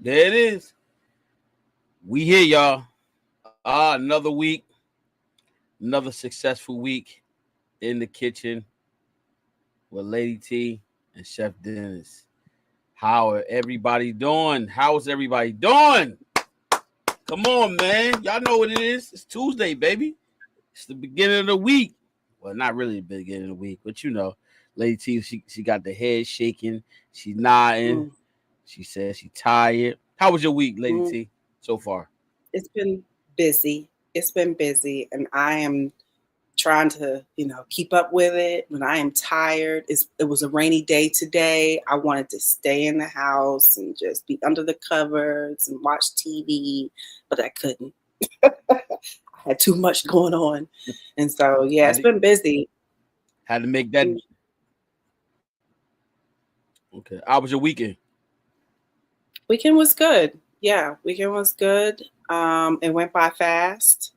There it is. We here, y'all. Another week, another successful week in the kitchen with Lady T and Chef Dennis. How are everybody doing? How's everybody doing? Come on, man. Y'all know what it is. It's Tuesday, baby. It's the beginning of the week. Well, not really the beginning of the week, but you know, Lady T, she got the head shaking. She's nodding. Mm, She says she tired. How was your week, Lady mm. T, so far? It's been busy. It's been busy, and I am trying to, keep up with it. When I am tired, it was a rainy day today. I wanted to stay in the house and just be under the covers and watch TV, but I couldn't. I had too much going on, and so yeah, Had it's to, been busy. had to make that. Mm, Okay. How was your weekend? Weekend was good. Yeah, weekend was good. It went by fast.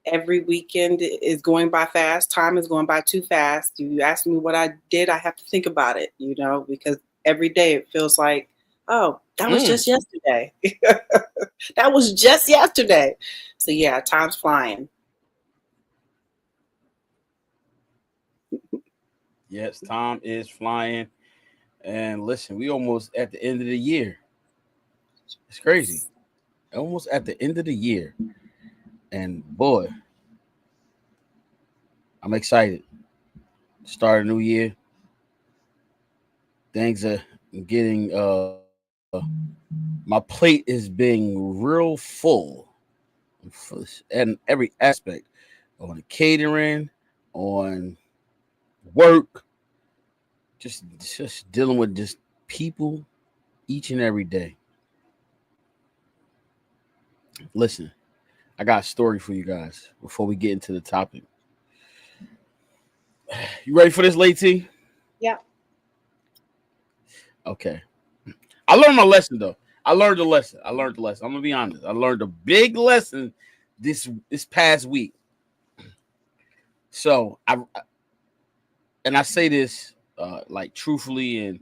Every weekend is going by fast. Time is going by too fast. You ask me what I did, I have to think about it, because every day it feels like, oh, that was Mm. just yesterday. That was just yesterday. So yeah, time's flying. Yes, time is flying. And listen, we almost at the end of the year. It's crazy. Almost at the end of the year. And boy, I'm excited. Start a new year. Things are getting my plate is being real full and every aspect on the catering, on work, just dealing with just people each and every day. Listen, I got a story for you guys before we get into the topic. You ready for this, late T? Yeah. Okay. I learned my lesson though. I learned the lesson. I learned the lesson. I'm gonna be honest. I learned a big lesson this past week. So I say this like truthfully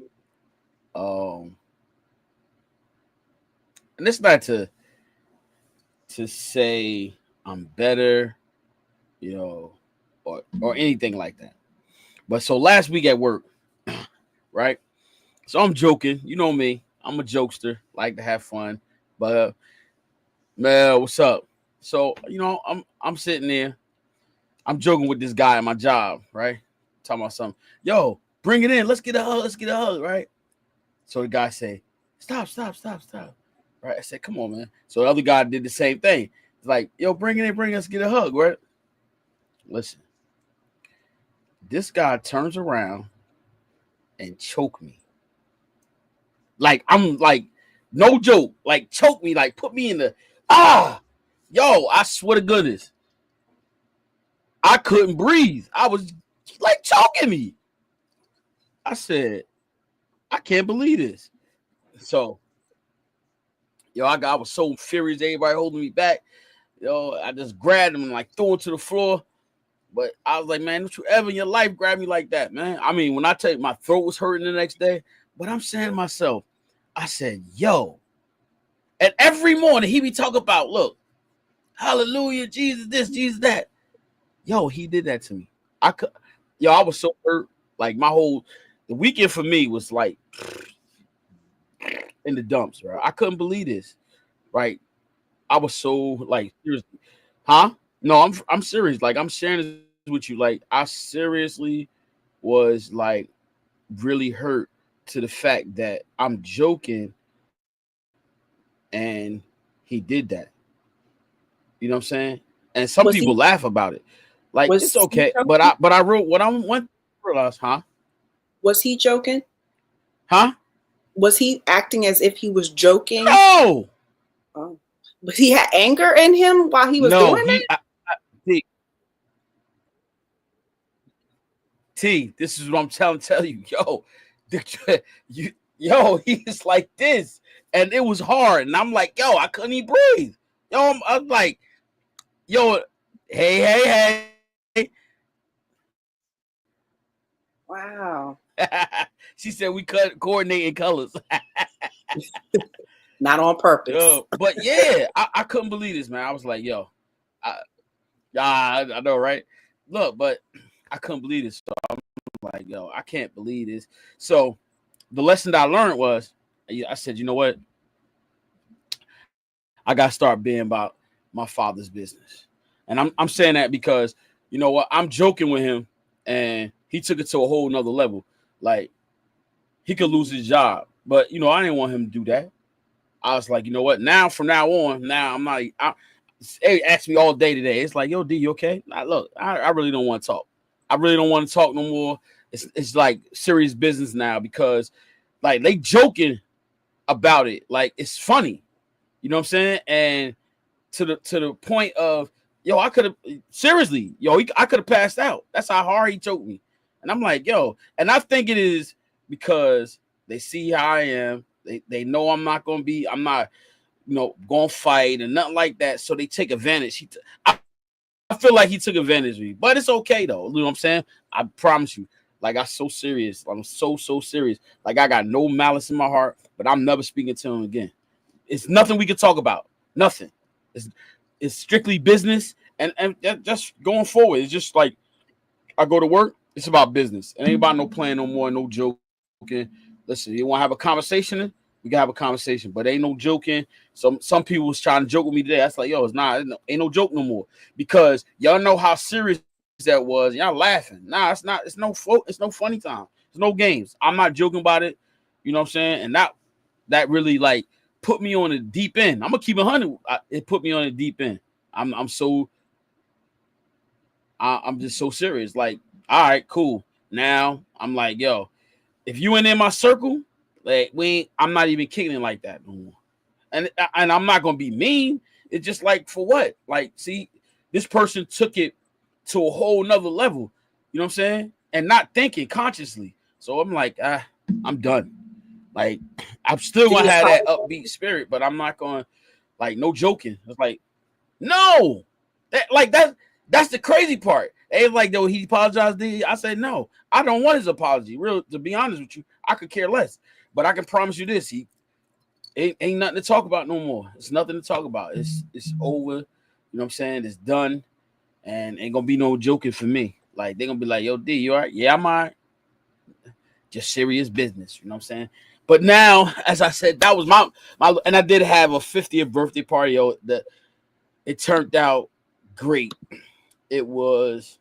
um and it's not to say I'm better, you know, or anything like that. But so last week at work, right? So I'm joking. You know me. I'm a jokester. Like to have fun. But man, what's up? So I'm sitting there. I'm joking with this guy at my job, right? Talking about something. Yo, bring it in. Let's get a hug. Let's get a hug, right? So the guy say, stop, stop, stop, stop. Right? I said, come on, man. So the other guy did the same thing. It's like, yo, bring it in, bring us get a hug, right? Listen, this guy turns around and choke me. Like I'm like, no joke, like choke me, like put me in the yo, I swear to goodness, I couldn't breathe. I was like choking me. I said, I can't believe this. So, I was so furious, everybody holding me back. I just grabbed him and like threw him to the floor. But I was like, man, don't you ever in your life grab me like that, man? I mean, when I tell you my throat was hurting the next day, but I'm saying to myself, I said, yo, and every morning he be talking about, look, hallelujah, Jesus this, Jesus that. Yo, he did that to me. I could, I was so hurt. Like the weekend for me was like in the dumps, right? I couldn't believe this, right? I was so like, seriously, huh? No, I'm serious. Like I'm sharing this with you. Like I seriously was like really hurt to the fact that I'm joking and he did that. You know what I'm saying? And some people Was he laugh about it. Like it's was he okay, joking? but I wrote what I went realized, huh? Was he joking? Huh? Was he acting as if he was joking? No, Oh. But he had anger in him while he was no. doing that? T, this is what I'm tell you, yo, you, he's like this, and it was hard, and I'm like, yo, I couldn't even breathe. I'm like, yo, hey. Wow. She said we coordinating colors. not on purpose. But yeah, I couldn't believe this, man. I was like, yo, I know, right? Look, but I couldn't believe this. So I'm like, yo, I can't believe this. So the lesson that I learned was, I said, you know what? I got to start being about my father's business. And I'm saying that because, you know what? I'm joking with him, and he took it to a whole nother level. Like, he could lose his job. But, you know, I didn't want him to do that. I was like, you know what? Now, from now on, now I'm not. They ask me all day today. It's like, yo, D, you okay? Look, I really don't want to talk. I really don't want to talk no more. It's like serious business now because, like, they joking about it. Like, it's funny. You know what I'm saying? And to the point of, yo, I could have seriously, I could have passed out. That's how hard he choked me. And I'm like, yo, and I think it is because they see how I am. They know I'm not, you know, going to fight and nothing like that. So they take advantage. I feel like he took advantage of me, but it's okay though. You know what I'm saying? I promise you. Like, I'm so serious. I'm so serious. Like, I got no malice in my heart, but I'm never speaking to him again. It's nothing we can talk about. Nothing. It's strictly business, and just going forward. It's just like I go to work. It's about business. It ain't about no playing no more, no joking. Listen, you want to have a conversation? We can have a conversation, but ain't no joking. Some people was trying to joke with me today. That's like, yo, ain't no joke no more because y'all know how serious that was. Y'all laughing. Nah, it's not. It's no funny time. It's no games. I'm not joking about it. You know what I'm saying? And that really like put me on the deep end. I'm gonna keep 100. It put me on the deep end. I'm just so serious. Like, all right, cool. Now I'm like, yo, if you ain't in my circle, like I'm not even kicking it like that no more. And I'm not gonna be mean. It's just like, for what? Like, see, this person took it to a whole nother level. You know what I'm saying? And not thinking consciously. So I'm like, I'm done. Like, I'm still gonna have that upbeat spirit, but I'm not gonna, like, no joking. It's like, no, that's the crazy part. They like, though, he apologized. I said, no, I don't want his apology. Real, to be honest with you, I could care less. But I can promise you this: he ain't nothing to talk about no more. It's nothing to talk about. It's over. You know what I'm saying? It's done, and ain't gonna be no joking for me. Like, they're gonna be like, yo, D, you all right? Yeah, I'm all right. Just serious business. You know what I'm saying? But now, as I said, that was my and I did have a 50th birthday party. That it turned out great. It was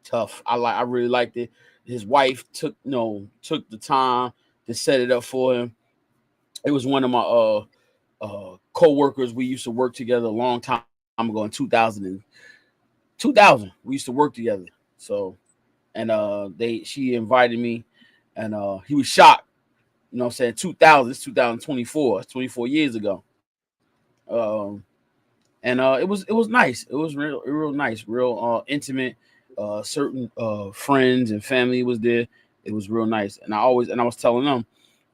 tough. I really liked it. His wife took the time to set it up for him. It was one of my co-workers. We used to work together a long time ago in 2000. We used to work together. So, and she invited me, and he was shocked. You know what I'm saying? 2000, it's 2024. It's 24 years ago. And it was nice. It was real nice, real intimate. Certain friends and family was there. It was real nice. And I was telling them,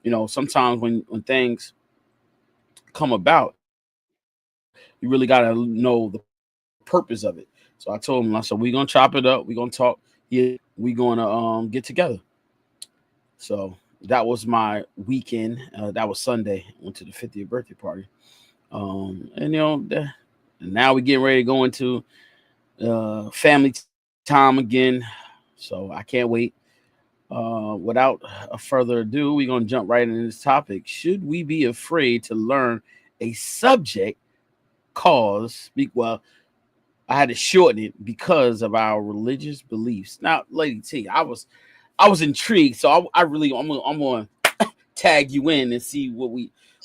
you know, sometimes when things come about, you really gotta know the purpose of it. So I told him, I said, we're gonna chop it up, we're gonna talk, yeah, we're gonna get together. So that was my weekend. That was Sunday. Went to the 50th birthday party. And you know, now we're getting ready to go into family time again. So I can't wait. Without further ado, we're gonna jump right into this topic. Should we be afraid to learn a subject well, I had to shorten it because of our religious beliefs. Now, Lady T, I was intrigued, so I'm gonna tag you in and see what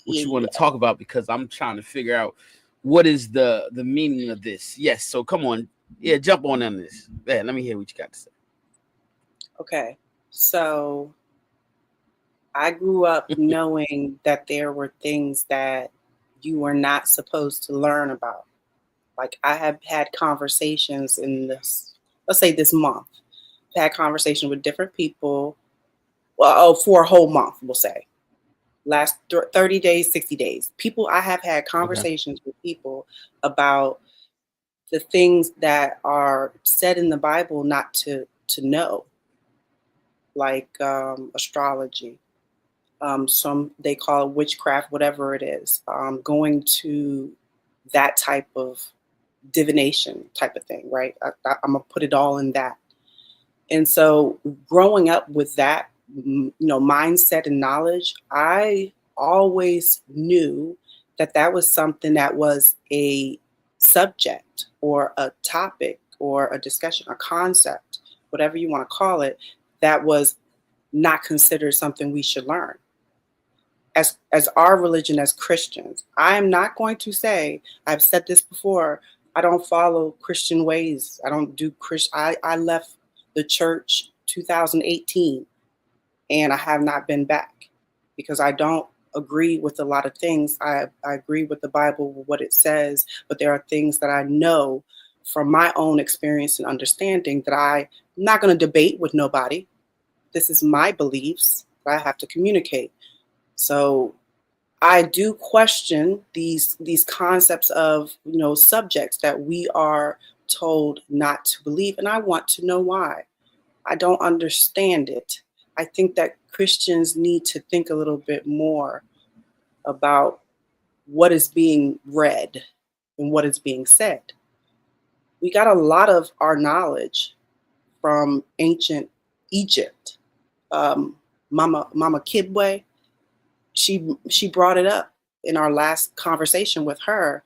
you want to talk about, because I'm trying to figure out what is the meaning of this. Yes, so come on, jump on this. Yeah, let me hear what you got to say. Okay, so I grew up knowing that there were things that you were not supposed to learn about. Like, I have had conversations in this, let's say this month, I've had conversations with different people, for a whole month, we'll say. Last 30 days, 60 days. I have had conversations with people about the things that are said in the Bible not to know, like astrology, Some they call it witchcraft, whatever it is, going to that type of divination type of thing, right? I'm gonna put it all in that. And so, growing up with that, mindset and knowledge, I always knew that that was something that was a subject or a topic or a discussion, a concept, whatever you want to call it, that was not considered something we should learn. As our religion as Christians, I am not going to say, I've said this before, I don't follow Christian ways. I don't do Christian. I left the church 2018 and I have not been back because I don't agree with a lot of things. I agree with the Bible, what it says, but there are things that I know from my own experience and understanding that I'm not going to debate with nobody. This is my beliefs that I have to communicate. So I do question these concepts of, subjects that we are told not to believe, and I want to know why. I don't understand it. I think that Christians need to think a little bit more about what is being read and what is being said. We got a lot of our knowledge from ancient Egypt. Mama Kibwe, she brought it up in our last conversation with her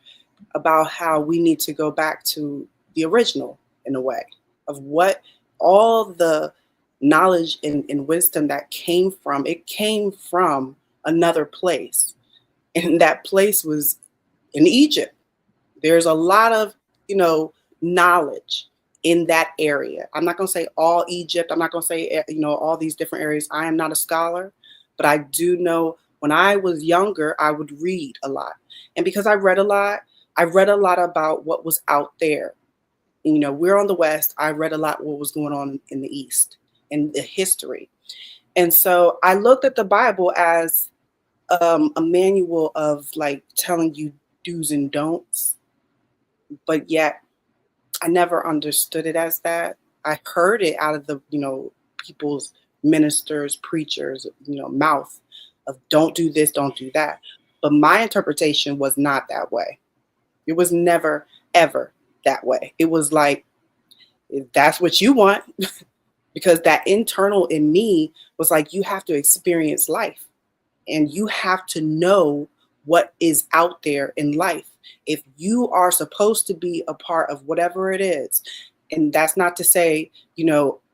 about how we need to go back to the original in a way of what all the knowledge and wisdom that came from another place. And that place was in Egypt. There's a lot of, knowledge in that area. I'm not going to say all Egypt. I'm not going to say, all these different areas. I am not a scholar, but I do know when I was younger, I would read a lot. And because I read a lot about what was out there. We're on the West. I read a lot what was going on in the East and the history. And so I looked at the Bible as a manual of like telling you do's and don'ts, but yet I never understood it as that. I heard it out of the, people's ministers, preachers, mouth of don't do this, don't do that. But my interpretation was not that way. It was never, ever that way. It was like, if that's what you want, because that internal in me was like, you have to experience life and you have to know what is out there in life. If you are supposed to be a part of whatever it is, and that's not to say,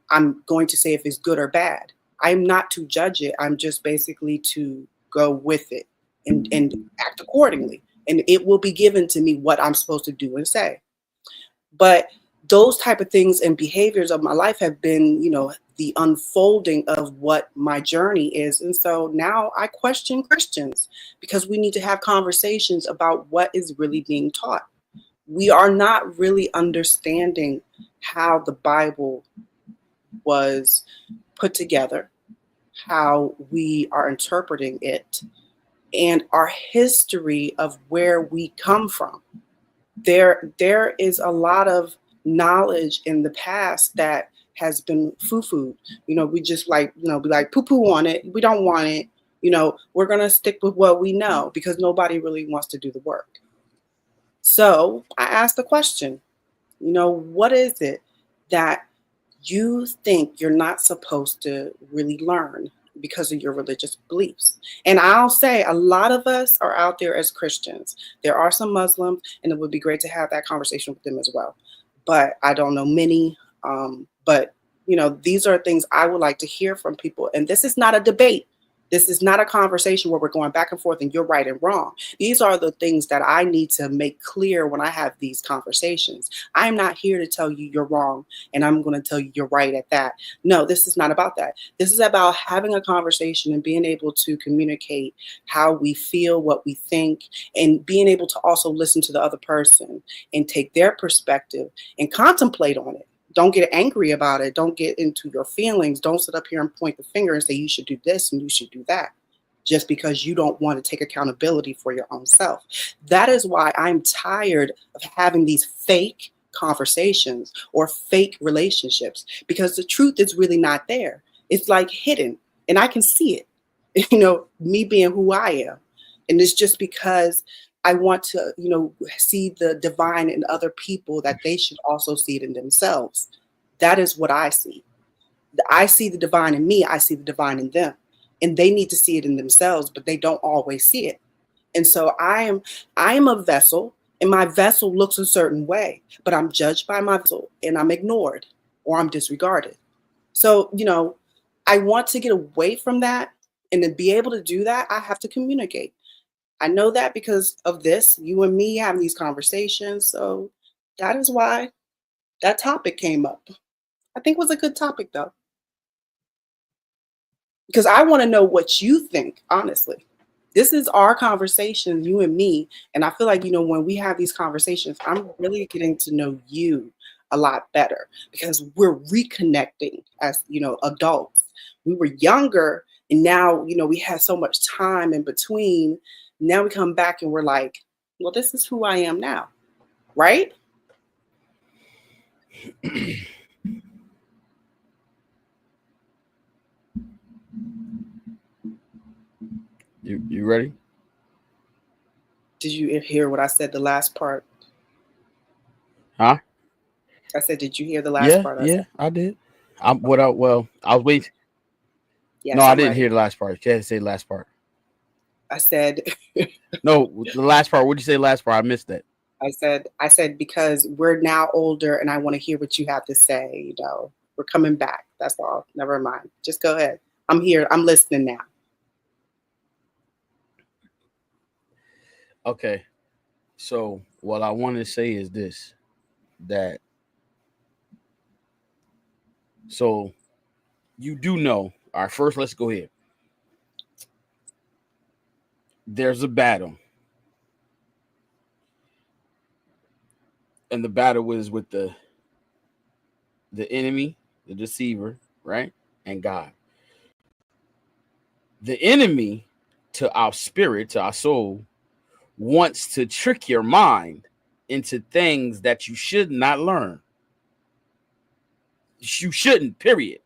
I'm going to say if it's good or bad. I'm not to judge it. I'm just basically to go with it and act accordingly. And it will be given to me what I'm supposed to do and say. But those type of things and behaviors of my life have been, the unfolding of what my journey is. And so now I question Christians because we need to have conversations about what is really being taught. We are not really understanding how the Bible was put together, how we are interpreting it, and our history of where we come from. There is a lot of knowledge in the past that has been foo-foo. We just be like poo-poo on it. We don't want it. We're going to stick with what we know because nobody really wants to do the work. So I asked the question, what is it that you think you're not supposed to really learn because of your religious beliefs? And I'll say a lot of us are out there as Christians. There are some Muslims, and it would be great to have that conversation with them as well. But I don't know many. But these are things I would like to hear from people. And this is not a debate. This is not a conversation where we're going back and forth and you're right and wrong. These are the things that I need to make clear when I have these conversations. I'm not here to tell you you're wrong and I'm going to tell you you're right at that. No, this is not about that. This is about having a conversation and being able to communicate how we feel, what we think, and being able to also listen to the other person and take their perspective and contemplate on it. Don't get angry about it. Don't get into your feelings. Don't sit up here and point the finger and say you should do this and you should do that just because you don't want to take accountability for your own self. That is why I'm tired of having these fake conversations or fake relationships because the truth is really not there. It's like hidden and I can see it. me being who I am. And it's just because I want to, see the divine in other people, that they should also see it in themselves. That is what I see. I see the divine in me, I see the divine in them. And they need to see it in themselves, but they don't always see it. And so I am a vessel, and my vessel looks a certain way, but I'm judged by my vessel and I'm ignored or I'm disregarded. So, I want to get away from that. And to be able to do that, I have to communicate. I know that because of this, you and me having these conversations. So that is why that topic came up. I think it was a good topic though, because I want to know what you think, honestly. This is our conversation, you and me. And I feel like, when we have these conversations, I'm really getting to know you a lot better because we're reconnecting as, adults. We were younger, and now, we had so much time in between. Now we come back and we're like, well, this is who I am now. Right? You ready? Did you hear what I said the last part? Huh? I said, did you hear the last part? I did. I was waiting. Yes, No, I I'm didn't ready. hear the last part. You had to say the last part. I said, No, the last part. What'd you say last part? I missed that. I said, because we're now older and I want to hear what you have to say. We're coming back. That's all. Never mind. Just go ahead. I'm here. I'm listening now. Okay. So what I want to say is this, that so you do know. All right, first let's go here. There's a battle. And the battle was with the enemy, the deceiver, right? And God. The enemy, to our spirit, to our soul, wants to trick your mind into things that you should not learn. You shouldn't, period.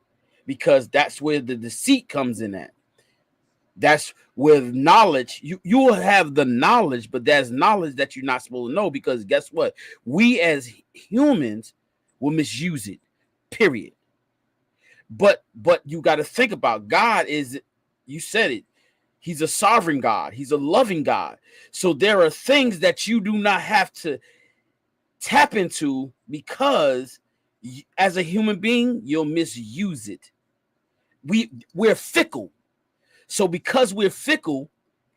Because that's where the deceit comes in at. That's with knowledge. You will have the knowledge, but there's knowledge that you're not supposed to know, because guess what? We as humans will misuse it, period. But you got to think about God is, you said it, he's a sovereign God. He's a loving God. So there are things that you do not have to tap into, because as a human being, you'll misuse it. We're fickle. So because we're fickle,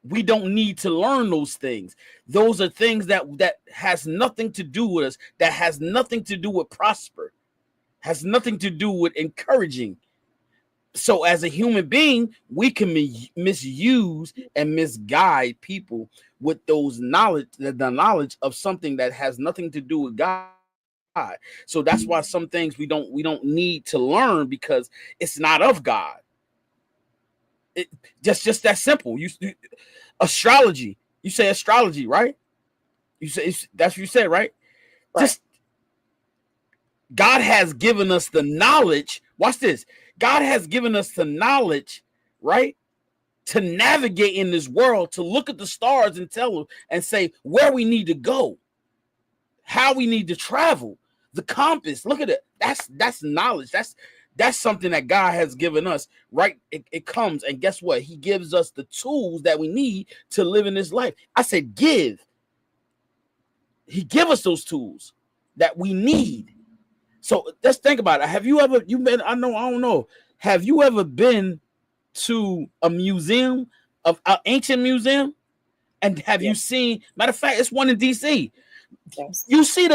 we don't need to learn those things. Those are things that has nothing to do with us, that has nothing to do with prosper, has nothing to do with encouraging. So as a human being, we can misuse and misguide people with those knowledge, the knowledge of something that has nothing to do with God. So that's why some things we don't need to learn, because it's not of God. It just that simple. You astrology. You say astrology, right? You say that's what you said, right? Right. Just God has given us the knowledge. Watch this. God has given us the knowledge, right? To navigate in this world, to look at the stars and tell them and say where we need to go, how we need to travel, the compass. Look at it. That's knowledge. That's something that God has given us, right? It comes, and guess what? He gives us the tools that we need to live in this life. I said give. He give us those tools that we need. So let's think about it. Have you ever, I don't know. Have you ever been to a museum, of an ancient museum? And have you seen, matter of fact, it's one in DC. Yes. You see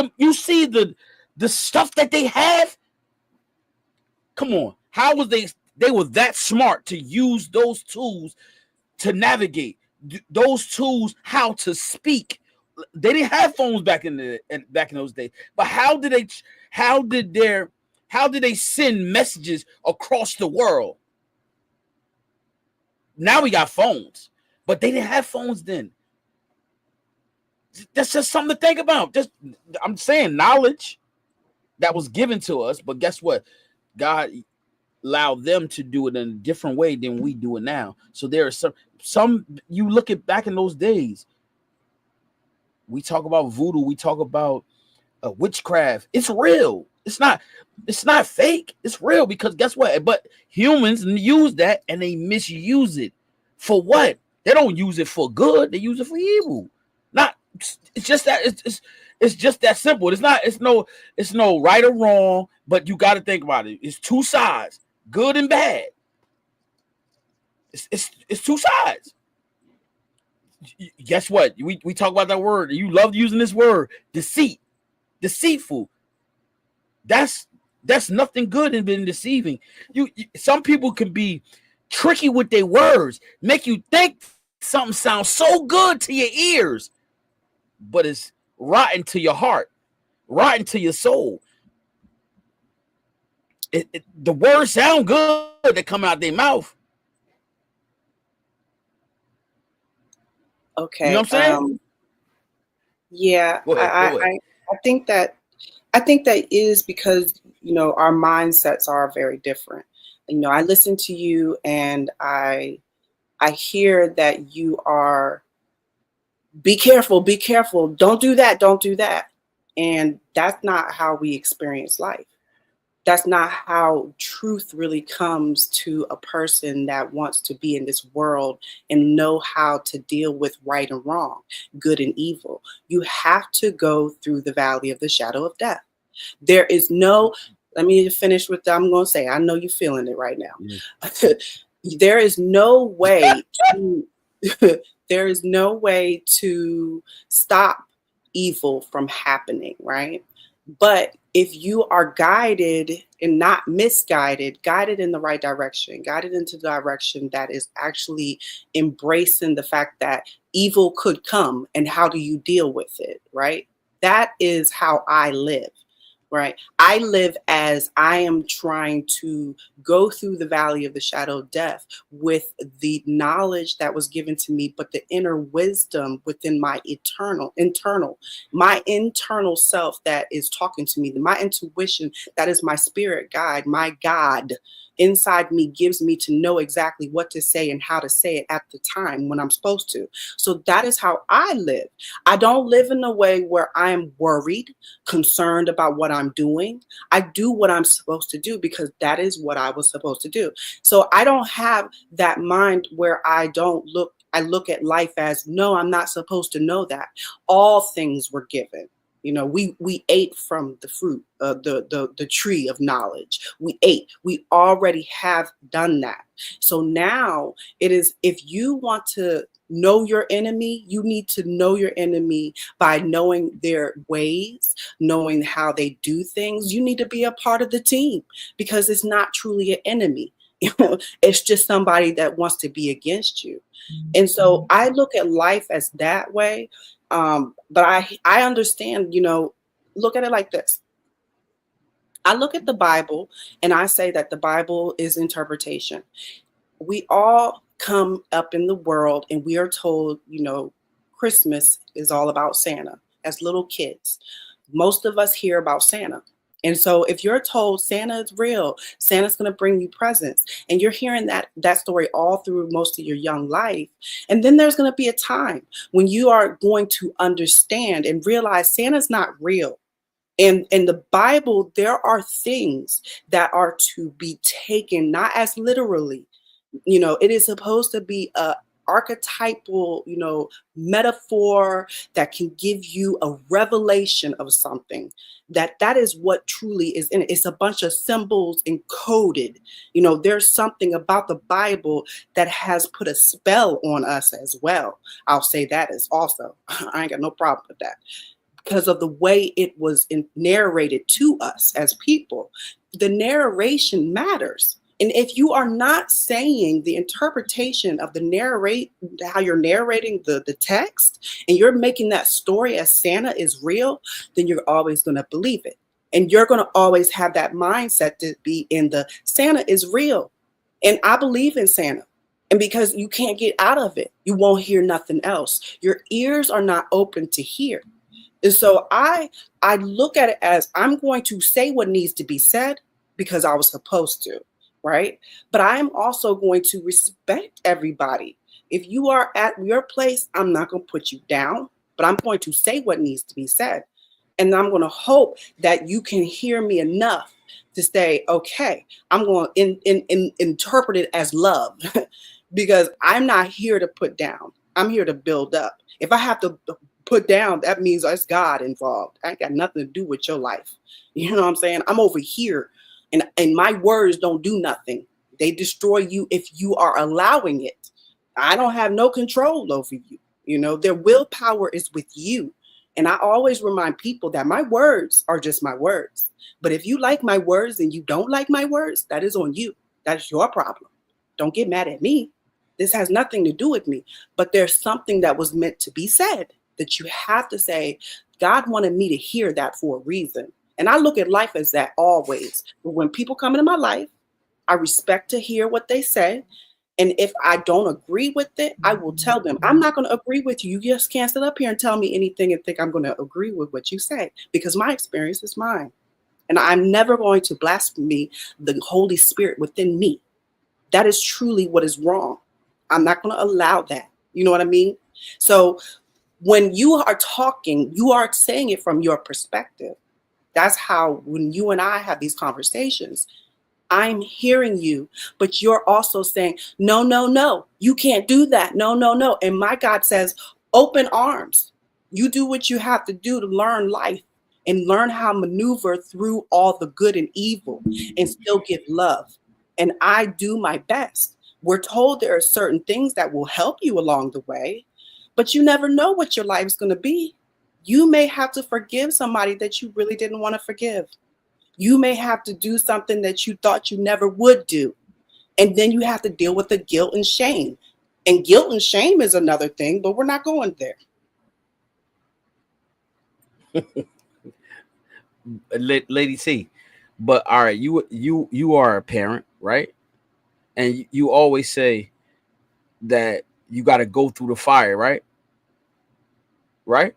the stuff that they have. Come on. How was they were that smart to use those tools to navigate, those tools, how to speak. They didn't have phones back in those days. But how did they send messages across the world? Now we got phones, but they didn't have phones then. That's just something to think about. Just, I'm saying, knowledge that was given to us, but guess what? God allow them to do it in a different way than we do it now. So there are some you look at back in those days. We talk about voodoo. We talk about witchcraft. It's real. It's not fake. It's real because guess what? But humans use that and they misuse it for what? They don't use it for good. They use it for evil. Not. It's just that. It's just that simple. It's no right or wrong. But you got to think about it. It's two sides, good and bad. It's two sides. Guess what? We talk about that word. You love using this word, deceit, deceitful. That's nothing good in being deceiving. Some people can be tricky with their words, make you think something sounds so good to your ears, but it's rotten to your heart, rotten to your soul. The words sound good that come out their mouth. Okay. You know what I'm saying? Yeah, Go ahead. I think that is because, our mindsets are very different. I listen to you and I hear that you are, be careful, don't do that. And that's not how we experience life. That's not how truth really comes to a person that wants to be in this world and know how to deal with right and wrong, good and evil. You have to go through the valley of the shadow of death. There is no, let me finish with what I'm going to say. I know you're feeling it right now. Yeah. There is no way to, there is no way to stop evil from happening, right? But if you are guided and not misguided, guided in the right direction, guided into the direction that is actually embracing the fact that evil could come and how do you deal with it, right? That is how I live, right? I live as I am trying to go through the valley of the shadow of death with the knowledge that was given to me, but the inner wisdom within my my internal self that is talking to me, my intuition, that is my spirit guide, my God inside me gives me to know exactly what to say and how to say it at the time when I'm supposed to. So that is how I live. I don't live in a way where I'm worried, concerned about what I'm doing. I do what I'm supposed to do because that is what I was supposed to do. So I don't have that mind where I look at life as, no, I'm not supposed to know that. All things were given. We ate from the fruit of the tree of knowledge. We ate. We already have done that. So now it is, if you want to know your enemy, you need to know your enemy by knowing their ways, knowing how they do things. You need to be a part of the team because it's not truly an enemy. It's just somebody that wants to be against you. And so I look at life as that way. But I understand, look at it like this. I look at the Bible and I say that the Bible is interpretation. We all come up in the world and we are told, Christmas is all about Santa as little kids. Most of us hear about Santa. And so if you're told Santa is real, Santa's going to bring you presents, and you're hearing that story all through most of your young life, and then there's going to be a time when you are going to understand and realize Santa's not real. And in the Bible, there are things that are to be taken not as literally. It is supposed to be a archetypal, metaphor that can give you a revelation of something. That is what truly is in it. It's a bunch of symbols encoded. There's something about the Bible that has put a spell on us as well. I'll say that is also, I ain't got no problem with that, because of the way it was narrated to us as people. The narration matters. And if you are not saying the interpretation of how you're narrating the text, and you're making that story as Santa is real, then you're always going to believe it. And you're going to always have that mindset to be in the Santa is real. And I believe in Santa. And because you can't get out of it, you won't hear nothing else. Your ears are not open to hear. And so I look at it as, I'm going to say what needs to be said because I was supposed to. right? But I'm also going to respect everybody. If you are at your place, I'm not going to put you down, but I'm going to say what needs to be said. And I'm going to hope that you can hear me enough to say, okay, I'm going to interpret it as love because I'm not here to put down. I'm here to build up. If I have to put down, that means there's God involved. I ain't got nothing to do with your life. You know what I'm saying? I'm over here and my words don't do nothing. They destroy you if you are allowing it. I don't have no control over you. You know, their willpower is with you. And I always remind people that my words are just my words. But if you like my words and you don't like my words, that is on you. That's your problem. Don't get mad at me. This has nothing to do with me. But there's something that was meant to be said that you have to say, God wanted me to hear that for a reason. And I look at life as that always. But when people come into my life, I respect to hear what they say. And if I don't agree with it, I will tell them, I'm not going to agree with you. You just can't sit up here and tell me anything and think I'm going to agree with what you say because my experience is mine. And I'm never going to blaspheme the Holy Spirit within me. That is truly what is wrong. I'm not going to allow that. You know what I mean? So when you are talking, you are saying it from your perspective. That's how when you and I have these conversations, I'm hearing you, but you're also saying, no, no, no, you can't do that. No, no, no. And my God says, open arms. You do what you have to do to learn life and learn how to maneuver through all the good and evil and still give love. And I do my best. We're told there are certain things that will help you along the way, but you never know what your life is going to be. You may have to forgive somebody that you really didn't want to forgive. You may have to do something that you thought you never would do. And then you have to deal with the guilt and shame. And guilt and shame is another thing, but we're not going there. Lady C. But all right, you are a parent, right? And you always say that you got to go through the fire, right? Right?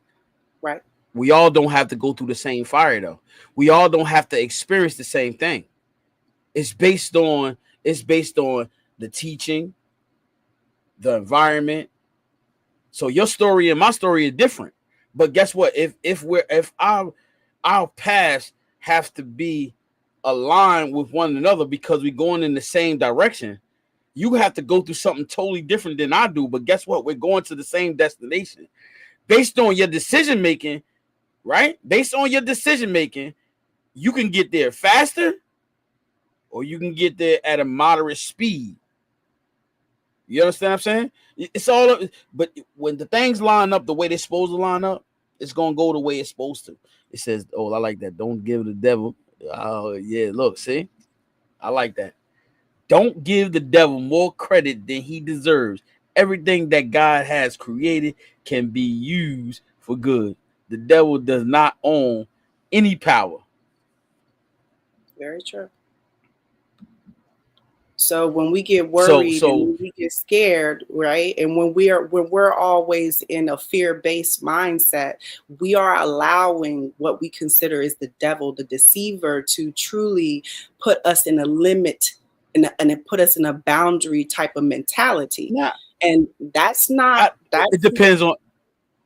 Right. We all don't have to go through the same fire though. We all don't have to experience the same thing. It's based on the teaching, the environment. So your story and my story is different. But guess what? If our paths have to be aligned with one another because we're going in the same direction, you have to go through something totally different than I do. But guess what? We're going to the same destination. Based on your decision making, right? Based on your decision making, you can get there faster or you can get there at a moderate speed. You understand what I'm saying? It's all, but when the things line up the way they're supposed to line up, it's gonna go the way it's supposed to. It says, "Oh, I like that. Don't give the devil." Oh yeah, look, see, I like that. Don't give the devil more credit than he deserves. Everything that God has created can be used for good. The devil does not own any power. Very true. So when we get worried and when we get scared, right? And when we're always in a fear-based mindset, we are allowing what we consider is the devil, the deceiver, to truly put us in a limit and it put us in a boundary type of mentality. Yeah. And that's not it depends on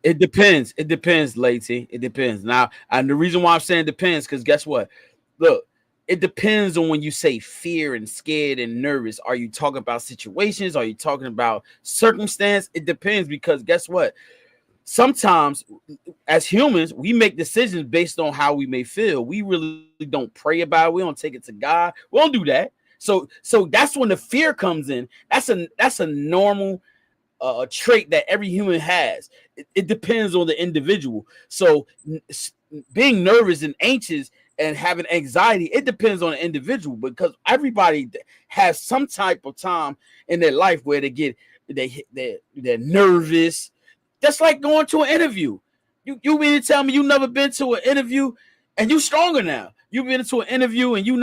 it depends, Lacey. It depends. Now, and the reason why I'm saying depends, because guess what? Look, it depends on when you say fear and scared and nervous. Are you talking about situations? Are you talking about circumstance? It depends, because guess what? Sometimes as humans, we make decisions based on how we may feel. We really don't pray about it. We don't take it to God. We don't do that. So that's when the fear comes in. That's a normal trait that every human has. It depends on the individual. So being nervous and anxious and having anxiety, it depends on the individual, because everybody has some type of time in their life where they're nervous. That's like going to an interview. You mean to tell me you never been to an interview and you stronger now? You've been to an interview and you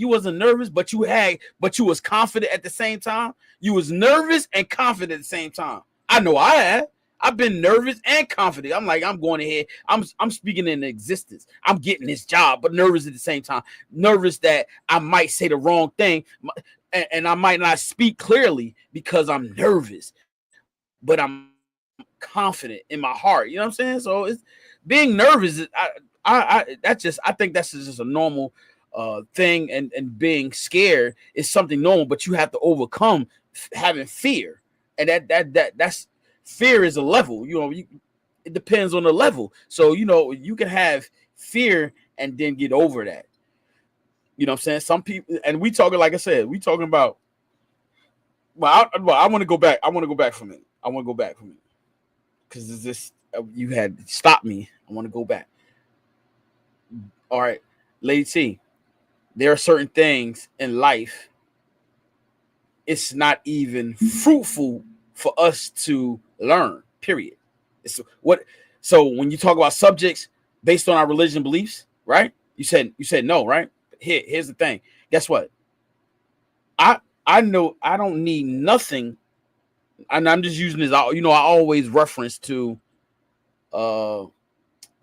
wasn't nervous, but you was confident at the same time. You was nervous and confident at the same time. I know I have. I've been nervous and confident. I'm like, I'm going ahead. I'm speaking in existence. I'm getting this job, but nervous at the same time. Nervous that I might say the wrong thing. and I might not speak clearly because I'm nervous, but I'm confident in my heart. You know what I'm saying? So it's being nervous. I think that's just a normal thing, and being scared is something normal, but you have to overcome having fear, and that's fear is a level. It depends on the level. So you can have fear and then get over that. You know what I'm saying? Some people, and we talking, like I said, we talking about. Well, I want to go back. I want to go back from it. Because this you had stopped me. I want to go back. All right, Lady T, there are certain things in life it's not even fruitful for us to learn, period. So when you talk about subjects based on our religion beliefs, right? You said no, right? Here's the thing. Guess what? I know I don't need nothing, and I'm just using this. I always reference to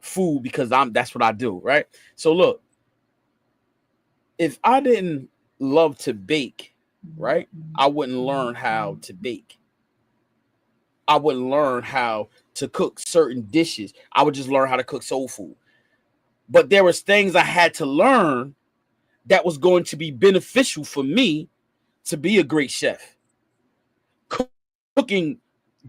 food because that's what I do, right? So look, if I didn't love to bake, right, I wouldn't learn how to bake. I wouldn't learn how to cook certain dishes. I would just learn how to cook soul food. But there was things I had to learn that was going to be beneficial for me to be a great chef. Cooking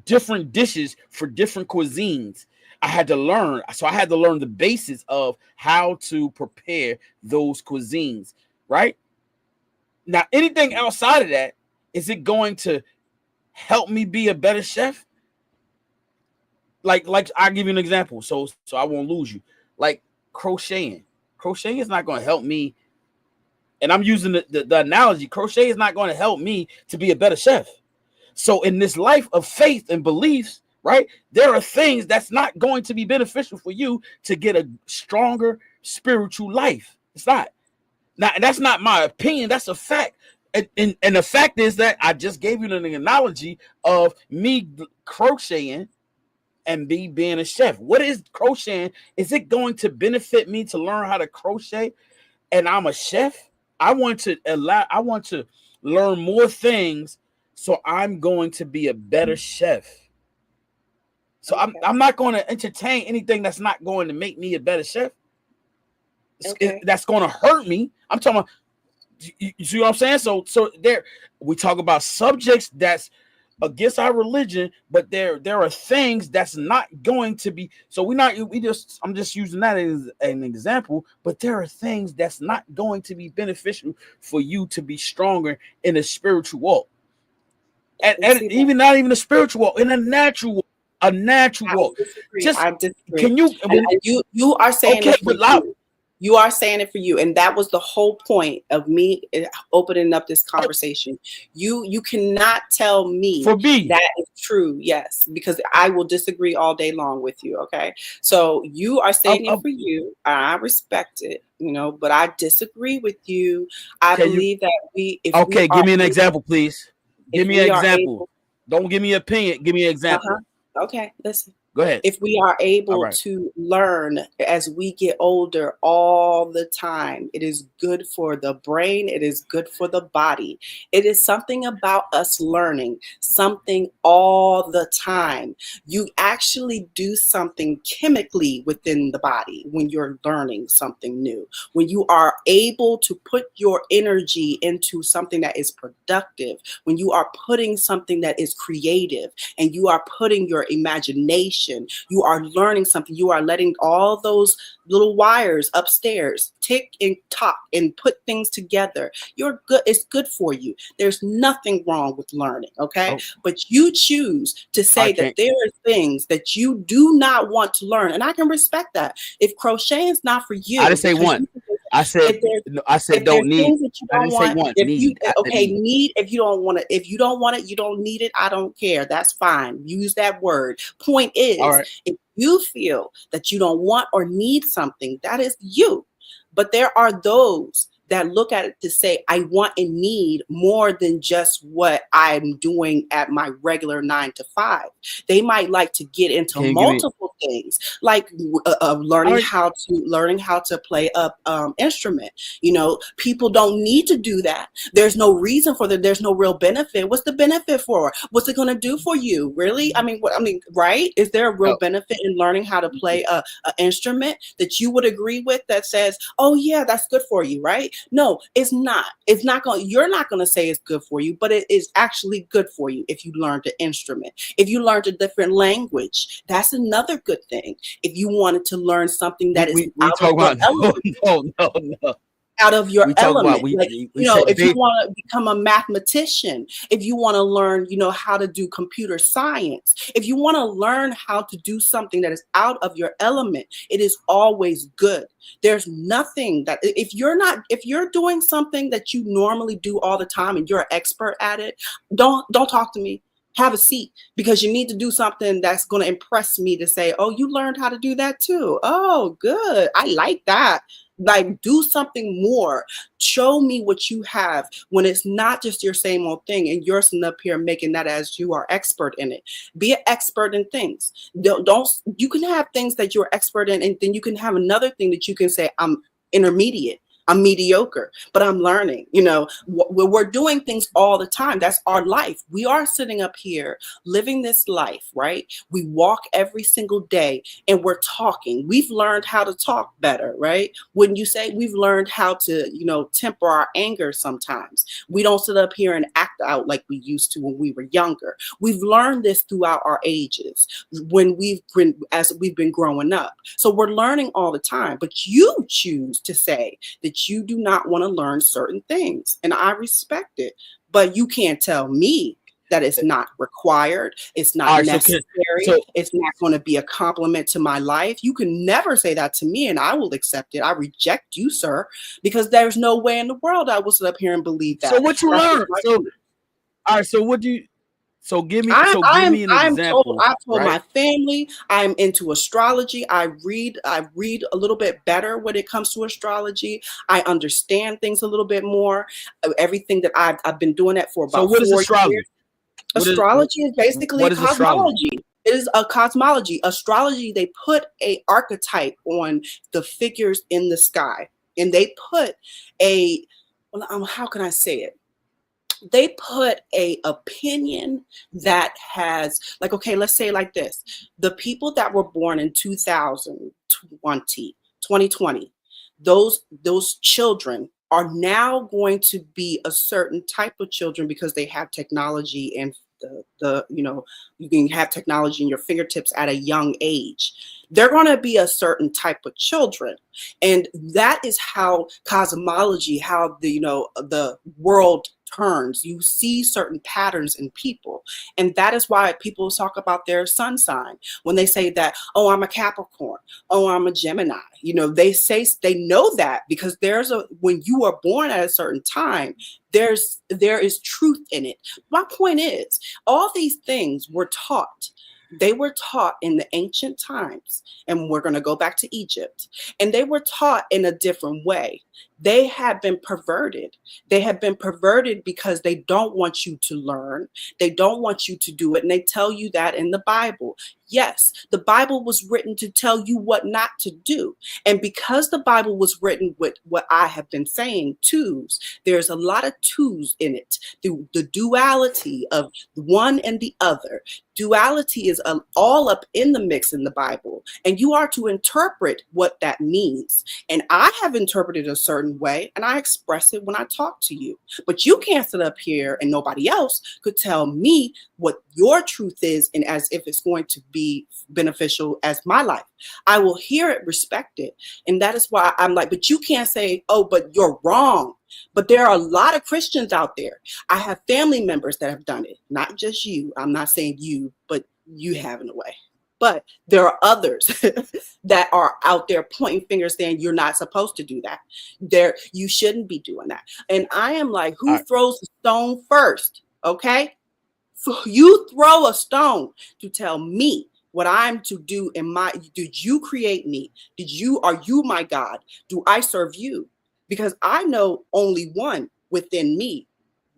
different dishes for different cuisines. I had to learn. So I had to learn the basis of how to prepare those cuisines, right? Now, anything outside of that, is it going to help me be a better chef? Like I'll give you an example. So I won't lose you. Like crocheting. Crocheting is not going to help me. And I'm using the analogy. Crochet is not going to help me to be a better chef. So in this life of faith and beliefs, right, there are things that's not going to be beneficial for you to get a stronger spiritual life. It's not. Now, that's not my opinion. That's a fact. And the fact is that I just gave you an analogy of me crocheting and me being a chef. What is crocheting? Is it going to benefit me to learn how to crochet and I'm a chef? I want to learn more things, so I'm going to be a better chef. So okay. I'm not going to entertain anything that's not going to make me a better chef. Okay. That's going to hurt me. I'm talking about, you see what I'm saying? So there we talk about subjects that's against our religion, but there are things that's not going to be. So I'm just using that as an example, but there are things that's not going to be beneficial for you to be stronger in a spiritual walk. And even not even a spiritual walk, in a natural walk. A natural walk. I disagree. Can you? You are saying okay, but loud. You are saying it for you, and that was the whole point of me opening up this conversation. You cannot tell me for me that is true. Yes, because I will disagree all day long with you. Okay, so you are saying it for you. I respect it, but I disagree with you. I believe that give me an example, please. Give me an example. Don't give me an opinion. Give me an example. Okay, listen. Go ahead. If we are able to learn as we get older all the time, it is good for the brain. It is good for the body. It is something about us learning something all the time. You actually do something chemically within the body when you're learning something new. When you are able to put your energy into something that is productive, when you are putting something that is creative, and you are putting your imagination, you are learning something, you are letting all those little wires upstairs tick and talk and put things together. You're good. It's good for you. There's nothing wrong with learning. Okay. But you choose to say that there are things that you do not want to learn. And I can respect that. If crochet is not for you, I didn't say one. I said don't need. I didn't say want. Need. If you don't want it, you don't need it. I don't care. That's fine. Use that word. Point is, if you feel that you don't want or need something, that is you. But there are those that look at it to say, I want and need more than just what I'm doing at my regular 9 to 5. They might like to get into Can you give me? multiple things, like learning how to play a instrument. You know, people don't need to do that. There's no reason for that. There's no real benefit. What's the benefit for? What's it going to do for you? Really? I mean, right? Is there a real benefit in learning how to play a instrument that you would agree with that says, oh yeah, that's good for you, right? No, it's not. It's not going. You're not going to say it's good for you, but it is actually good for you if you learned an instrument. If you learned a different language, that's another good thing. If you wanted to learn something that is We out talk of your about element, no. out of your We talk element. about we You know, said if you want to become a mathematician, if you want to learn, you know, how to do computer science, if you want to learn how to do something that is out of your element, it is always good. There's nothing that if you're doing something that you normally do all the time and you're an expert at it, don't talk to me. Have a seat, because you need to do something that's going to impress me to say, oh, you learned how to do that too. Oh, good. I like that. Like, do something more. Show me what you have, when it's not just your same old thing and you're sitting up here making that as you are expert in it. Be an expert in things. Don't you can have things that you're expert in, and then you can have another thing that you can say, I'm intermediate, I'm mediocre, but I'm learning. You know, we're doing things all the time. That's our life. We are sitting up here living this life, right? We walk every single day and we're talking. We've learned how to talk better, right? Wouldn't you say? We've learned how to, you know, temper our anger sometimes. We don't sit up here and act out like we used to when we were younger. We've learned this throughout our ages as we've been growing up. So we're learning all the time, but you choose to say that you do not want to learn certain things, and I respect it, but you can't tell me that it's not required, it's not All right, necessary, it's not going to be a compliment to my life. You can never say that to me and I will accept it. I reject you, sir, because there's no way in the world I will sit up here and believe that. So what you learned? So all right, so what do you give me an example. I told right? my family I'm into astrology. I read a little bit better when it comes to astrology. I understand things a little bit more. Everything that I've been doing that for about 4 years. Astrology? Astrology is basically a cosmology. It is a cosmology. Astrology, they put a archetype on the figures in the sky, and they put how can I say it? They put a opinion that has, like, okay, let's say it like this. The people that were born in 2020, those children are now going to be a certain type of children because they have technology, and the you know, you can have technology in your fingertips at a young age. They're going to be a certain type of children, and that is how cosmology, how the world turns. You see certain patterns in people, and that is why people talk about their sun sign when they say that, oh, I'm a Capricorn, oh, I'm a Gemini. You know, they know that because when you are born at a certain time, there is truth in it. My point is, all these things were taught. They were taught in the ancient times, and we're going to go back to Egypt, and they were taught in a different way. They have been perverted. They have been perverted because they don't want you to learn. They don't want you to do it. And they tell you that in the Bible. Yes, the Bible was written to tell you what not to do. And because the Bible was written with what I have been saying, twos, there's a lot of twos in it. The duality of one and the other. Duality is all up in the mix in the Bible. And you are to interpret what that means. And I have interpreted a certain way, and I express it when I talk to you. But you can't sit up here and nobody else could tell me what your truth is, and as if it's going to be beneficial as my life. I will hear it, respect it. And that is why I'm like, but you can't say, oh, but you're wrong. But there are a lot of Christians out there. I have family members that have done it, not just you. I'm not saying you, but you have in a way. But there are others that are out there pointing fingers saying you're not supposed to do that. You shouldn't be doing that. And I am like, who throws the stone first? Okay? So you throw a stone to tell me what I'm to do did you create me? Are you my God? Do I serve you? because I know only one within me.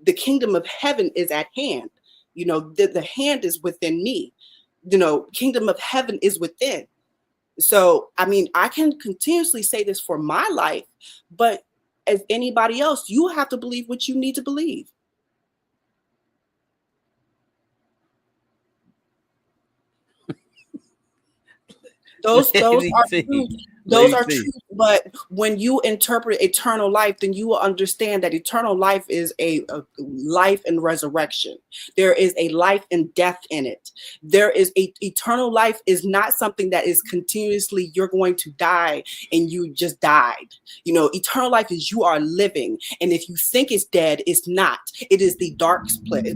The kingdom of heaven is at hand. The hand is within me. Kingdom of heaven is within. So, I mean, I can continuously say this for my life, but as anybody else, you have to believe what you need to believe. Those are true. Those are true. But when you interpret eternal life, then you will understand that eternal life is a life and resurrection. There is a life and death in it. Eternal life is not something that is continuously you're going to die and you just died. Eternal life is you are living. And if you think it's dead, it's not. It is the dark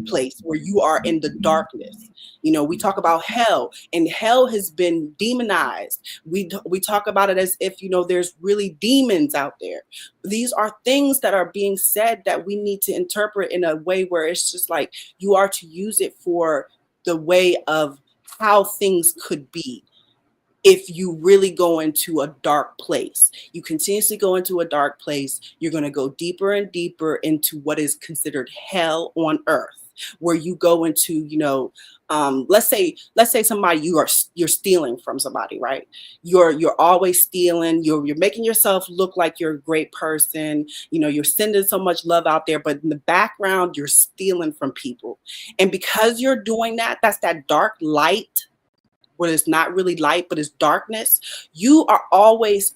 place where you are in the darkness. We talk about hell, and hell has been demonized. We talk about it as if, there's really demons out there. These are things that are being said that we need to interpret in a way where it's just like you are to use it for the way of how things could be. If you really go into a dark place, you continuously go into a dark place, you're going to go deeper and deeper into what is considered hell on earth, where you go into, let's say somebody you're stealing from somebody, right? You're always stealing. You're making yourself look like you're a great person. You're sending so much love out there, but in the background, you're stealing from people. And because you're doing that, that's that dark light. Where it's not really light, but it's darkness. You are always,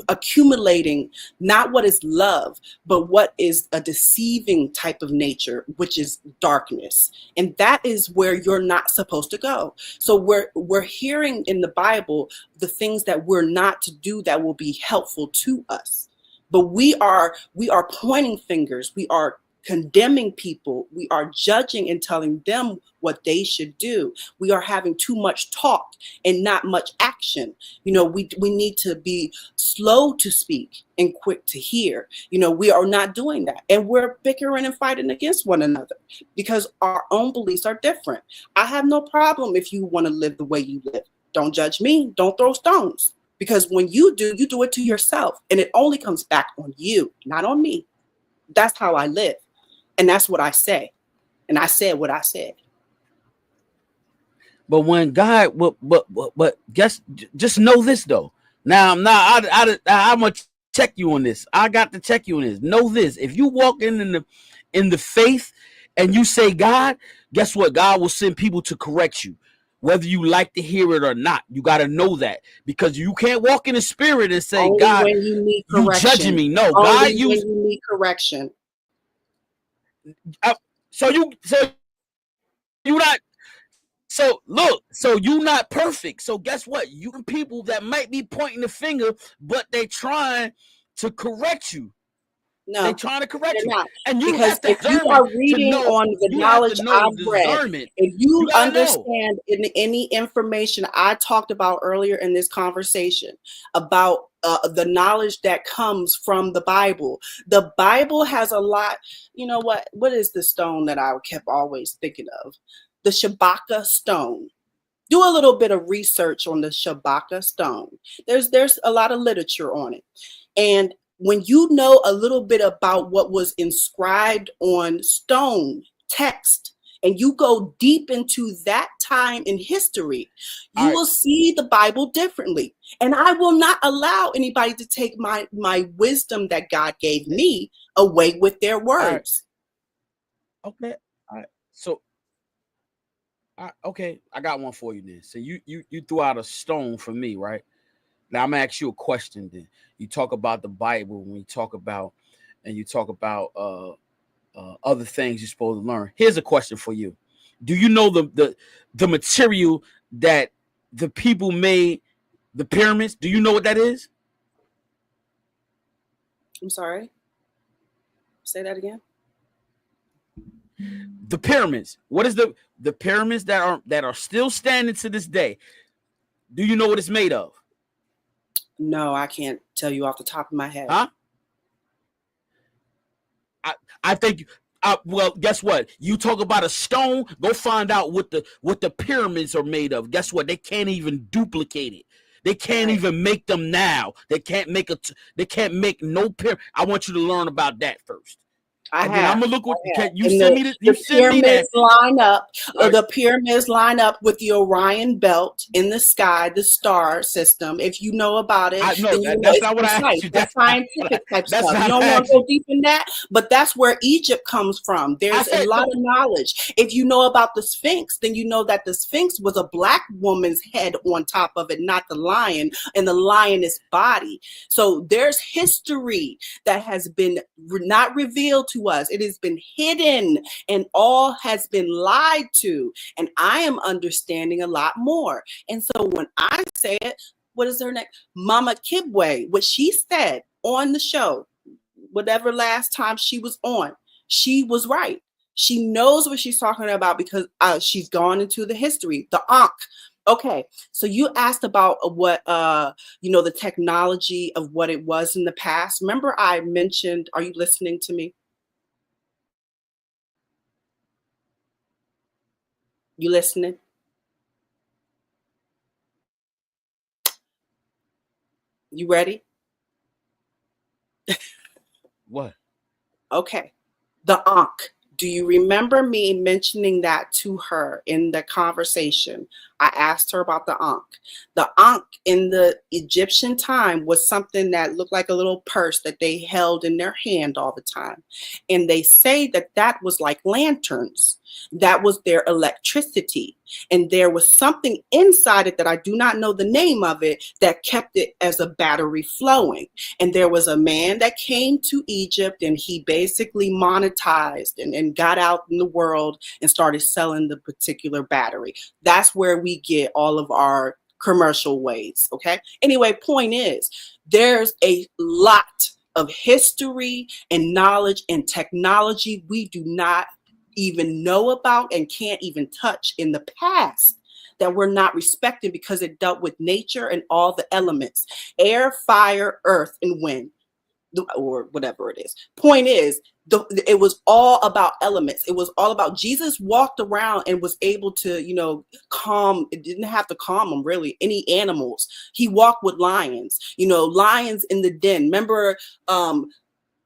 accumulating not what is love, but what is a deceiving type of nature, which is darkness. And that is where you're not supposed to go. So we're hearing in the Bible the things that we're not to do that will be helpful to us. But we are pointing fingers. We are condemning people. We are judging and telling them what they should do. We are having too much talk and not much action. We need to be slow to speak and quick to hear. We are not doing that. And we're bickering and fighting against one another because our own beliefs are different. I have no problem if you want to live the way you live. Don't judge me. Don't throw stones. Because when you do it to yourself. And it only comes back on you, not on me. That's how I live. And that's what I say. And I said what I said. But when God, but just know this though. Now I'm gonna check you on this. I got to check you on this. Know this: if you walk in the faith and you say God, guess what? God will send people to correct you, whether you like to hear it or not. You got to know that, because you can't walk in the spirit and say, only God, when you need correction. You judging me. No, only God, when you need correction. So you're not. So look, so you're not perfect. So guess what? You people that might be pointing the finger, but they trying to correct you. No, they're trying to correct you. Not. And you because have to if you are reading know, on the knowledge I've read, if you understand in any information I talked about earlier in this conversation about the knowledge that comes from the Bible has a lot. You know what is the stone that I kept always thinking of? The Shabaka stone. Do a little bit of research on the Shabaka stone. There's a lot of literature on it. And when you know a little bit about what was inscribed on stone text, and you go deep into that time in history, you will see the Bible differently. And I will not allow anybody to take my wisdom that God gave me away with their words. Okay. All right. So, okay, I got one for you then. So you threw out a stone for me, right? Now I'm gonna ask you a question. Then you talk about the Bible when you talk about other things you're supposed to learn. Here's a question for you: do you know the material that the people made the pyramids? Do you know what that is? I'm sorry. Say that again. The pyramids. What is the pyramids that are still standing to this day? Do you know what it's made of? No, I can't tell you off the top of my head. Huh? I think. Well, guess what? You talk about a stone. Go find out what the pyramids are made of. Guess what? They can't even duplicate it. They can't even make them now. They can't make no pyramid. I want you to learn about that first. I'm gonna look what you send me. You send me that. Line up. The pyramids line up with the Orion belt in the sky, the star system. If you know about it, that's not what I asked you. That's scientific type stuff. You don't want to go deep in that, but that's where Egypt comes from. There's a lot of knowledge. If you know about the Sphinx, then you know that the Sphinx was a black woman's head on top of it, not the lion, and the lioness body. So there's history that has been not revealed to us. It has been hidden and all has been lied to. And I am understanding a lot more. And so when I say it, what is her name? Mama Kibwe, what she said on the show, whatever last time she was on, she was right. She knows what she's talking about because she's gone into the history, the Ankh. Okay, so you asked about what, the technology of what it was in the past. Remember I mentioned, are you listening to me? You listening? You ready? What? Okay. The Ankh. Do you remember me mentioning that to her in the conversation? I asked her about the Ankh. The Ankh in the Egyptian time was something that looked like a little purse that they held in their hand all the time. And they say that that was like lanterns. That was their electricity. And there was something inside it that I do not know the name of it that kept it as a battery flowing. And there was a man that came to Egypt and he basically monetized and got out in the world and started selling the particular battery. That's where we get all of our commercial ways. Okay. Anyway, point is, there's a lot of history and knowledge and technology we do not even know about and can't even touch in the past that we're not respecting because it dealt with nature and all the elements, air, fire, earth, and wind, or whatever it is. Point is, it was all about elements. It was all about Jesus walked around and was able to, calm. It didn't have to calm them really, any animals. He walked with lions, lions in the den. Remember,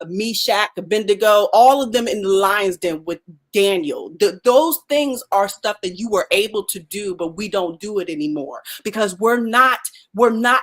Meshach, Abednego, all of them in the lion's den with Daniel. Those things are stuff that you were able to do, but we don't do it anymore because we're not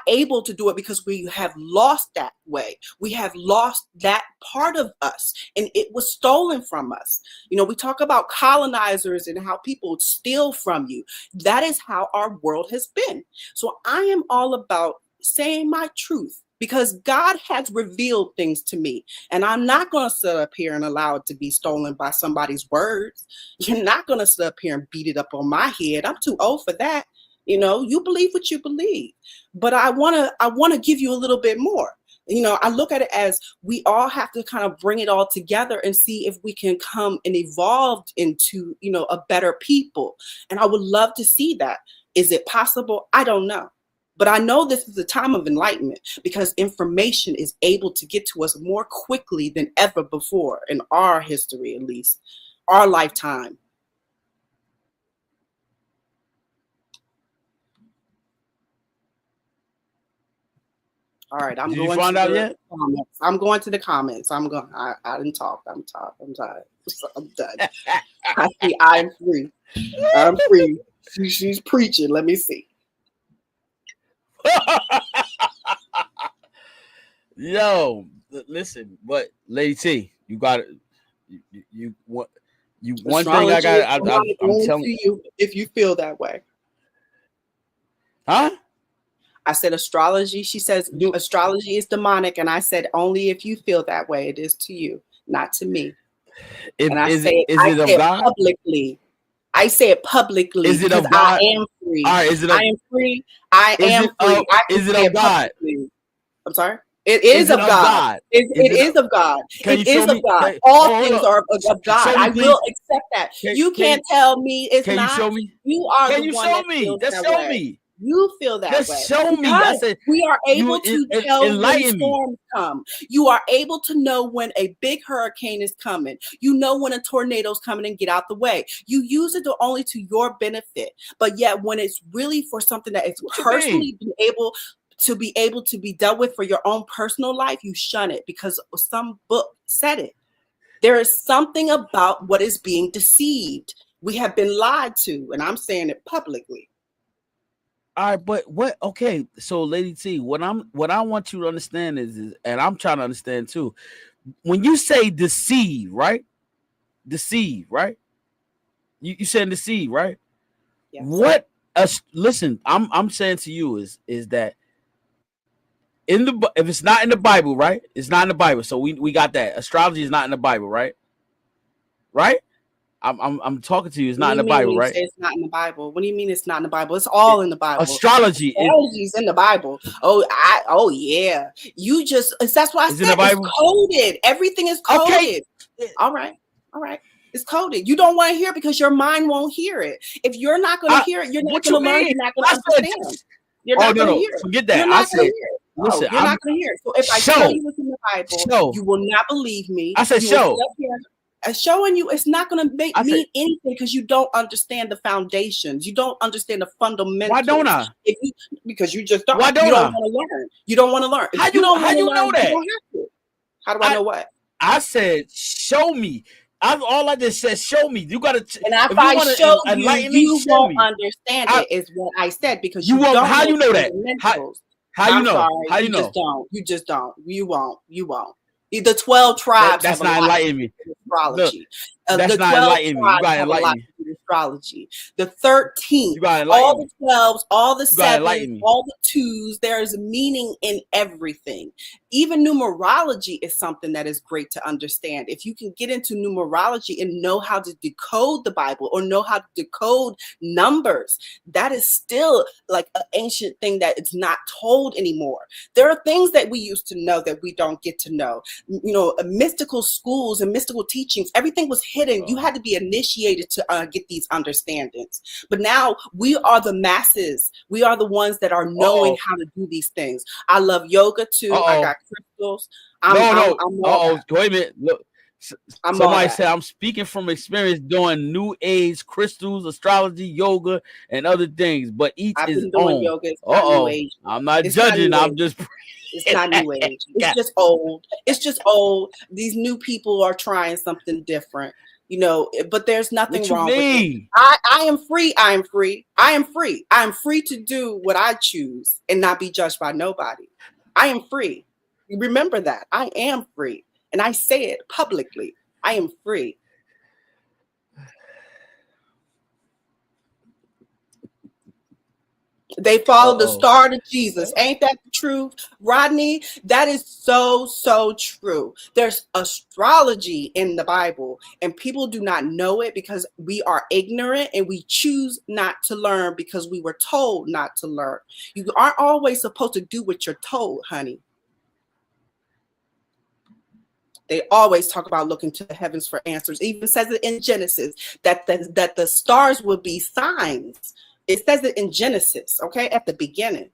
able to do it because we have lost that way. We have lost that part of us and it was stolen from us. We talk about colonizers and how people steal from you. That is how our world has been. So I am all about saying my truth, because God has revealed things to me, and I'm not going to sit up here and allow it to be stolen by somebody's words. You're not going to sit up here and beat it up on my head. I'm too old for that. You believe what you believe, but I want to give you a little bit more. I look at it as we all have to kind of bring it all together and see if we can come and evolve into, a better people. And I would love to see that. Is it possible? I don't know. But I know this is a time of enlightenment because information is able to get to us more quickly than ever before in our history, at least our lifetime. All right, I'm going to the comments. I'm going to the comments. I didn't talk. I'm tired. I'm done. I see. I'm free. I'm free. She's preaching. Let me see. Yo, listen, but Lady T, you got it. You one thing I got. I'm telling you, if you feel that way, huh? I said astrology. She says astrology is demonic, and I said only if you feel that way. It is to you, not to me. And I say it of God? Publicly. I say it publicly. Is it of God? I am free. All right, I am free. I am free. Is it of God? I'm sorry. It is of God. It is of God. It is of God. All things are of God. I will accept that. You can't tell me it's not. Can you show me? You are the one that feels that way. Just show me. You feel that Just way show me. I because said we are able to tell when enlighten me. storms come. You are able to know when a big hurricane is coming. You know when a tornado is coming and get out the way. You use it only to your benefit. But yet when it's really for something that is What you mean? personally able to be dealt with for your own personal life, you shun it because some book said it. There is something about what is being deceived. We have been lied to, and I'm saying it publicly. All right, but what? Okay, so Lady T, what I want you to understand is, and I'm trying to understand too. When you say deceive, right? Deceive, right? You said deceive, right? Yes. What? Listen, I'm saying to you is that if it's not in the Bible, right? It's not in the Bible, so we got that. Astrology is not in the Bible, right? Right? I'm talking to you. It's not in the Bible, right? It's not in the Bible. What do you mean it's not in the Bible? It's all in the Bible. Astrology is in the Bible. Yeah. That's why I said it's coded. Everything is coded. Okay. All right. It's coded. You don't want to hear it because your mind won't hear it. If you're not going to hear it, you're not going to learn. You're not going to understand. You're not going to hear it. Forget that. You're not going to hear it. Listen, you're not going to hear it. So if I tell you what's in the Bible, you will not believe me. I said show. Showing you it's not going to mean anything because you don't understand the foundations. You don't understand the fundamentals. Why don't I? Because you just don't. Why don't you don't want to learn. You don't want to learn. How you know that? You don't have to. How do I know what? I said show me. All I just said show me. You got to. And if I show you won't understand it. Is what I said because you won't. How you know that? How you know? Sorry, how you know? You just don't. You won't. The 12 tribes. That's not enlightening me. Astrology. That's not enlightening me. You gotta enlighten me. Astrology. The 13, all the 12s, all the 7s, all the 2s. There is meaning in everything. Even numerology is something that is great to understand. If you can get into numerology and know how to decode the Bible or know how to decode numbers, that is still like an ancient thing that is not told anymore. There are things that we used to know that we don't get to know. Mystical schools and mystical teachings, everything was hidden. You had to be initiated to get these understandings. But now we are the masses. We are the ones that are knowing how to do these things. I love yoga too. I got crystals. Wait a minute. Look, somebody said I'm speaking from experience doing new age crystals, astrology, yoga, and other things. But each is own. Yoga. New age. I'm not judging. I'm just. It's not new age. It's just old. It's just old. These new people are trying something different, but there's nothing wrong with it. I am free. I am free. I am free. I am free to do what I choose and not be judged by nobody. I am free. Remember that. I am free. And I say it publicly. I am free. They follow the star to Jesus. Ain't that the truth, Rodney? That is so, so true. There's astrology in the Bible, and people do not know it because we are ignorant and we choose not to learn because we were told not to learn. You aren't always supposed to do what you're told, honey. They always talk about looking to the heavens for answers. It even says it in Genesis that the stars will be signs. It says it in Genesis, okay, at the beginning.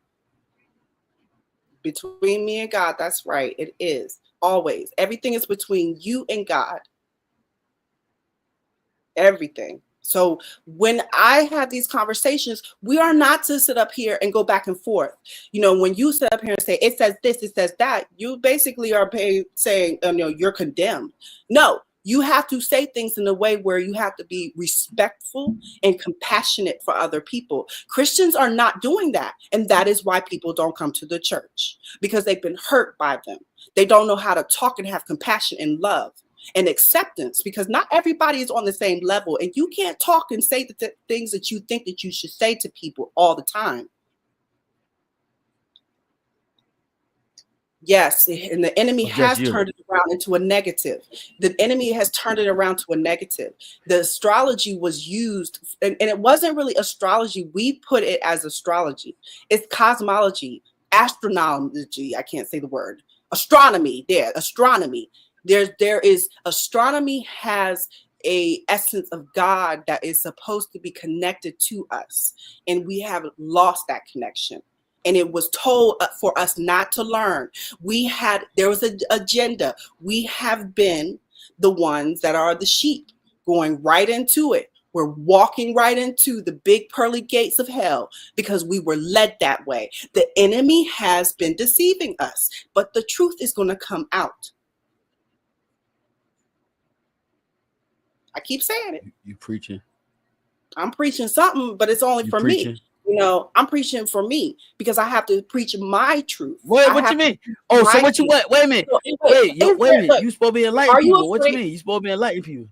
Between me and God, that's right. It is always. Everything is between you and God. Everything. So when I have these conversations, we are not to sit up here and go back and forth. When you sit up here and say, it says this, it says that, you basically are saying, you're condemned. No. You have to say things in a way where you have to be respectful and compassionate for other people. Christians are not doing that. And that is why people don't come to the church, because they've been hurt by them. They don't know how to talk and have compassion and love and acceptance, because not everybody is on the same level. And you can't talk and say the things that you think that you should say to people all the time. Yes, and the enemy has turned it around into a negative. The enemy has turned it around to a negative. The astrology was used, and it wasn't really astrology. We put it as astrology. It's cosmology, astronology. I can't say the word. Astronomy. Astronomy. There is astronomy has a essence of God that is supposed to be connected to us, and we have lost that connection. And it was told for us not to learn. There was an agenda. We have been the ones that are the sheep going right into it. We're walking right into the big pearly gates of hell because we were led that way. The enemy has been deceiving us, but the truth is going to come out. I keep saying it. You preaching. I'm preaching something, but it's only for me. You know, I'm preaching for me because I have to preach my truth. What you mean? Oh, so what you what? Wait a minute. Wait a minute. You supposed to be enlightening people. What you mean? You supposed to be enlightening people?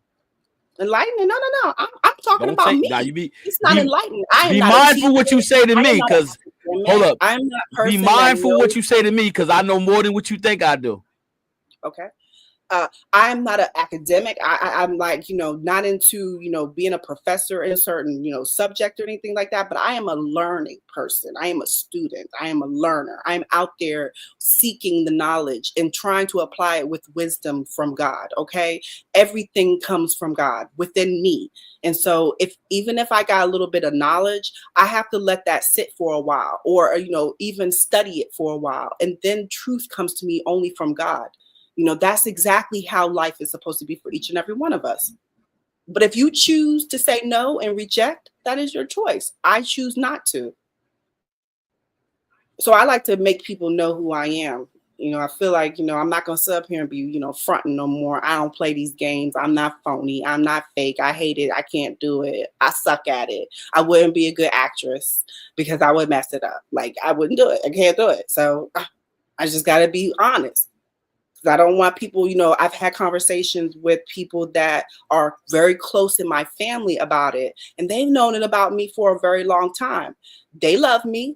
Enlightening? No. I'm talking about me. Nah, it's not enlightening. Be mindful what you say to me, because hold up. I'm not. Be mindful what you say to me, because I know more than what you think I do. Okay. I'm not an academic. I'm like, not into, being a professor in a certain, subject or anything like that. But I am a learning person. I am a student. I am a learner. I'm out there seeking the knowledge and trying to apply it with wisdom from God. Okay. Everything comes from God within me. And so even if I got a little bit of knowledge, I have to let that sit for a while, or, even study it for a while. And then truth comes to me only from God. That's exactly how life is supposed to be for each and every one of us. But if you choose to say no and reject, that is your choice. I choose not to. So I like to make people know who I am. I feel like, I'm not going to sit up here and be, fronting no more. I don't play these games. I'm not phony. I'm not fake. I hate it. I can't do it. I suck at it. I wouldn't be a good actress because I would mess it up. Like, I wouldn't do it. I can't do it. So I just got to be honest. I don't want people, I've had conversations with people that are very close in my family about it, and they've known it about me for a very long time. They love me.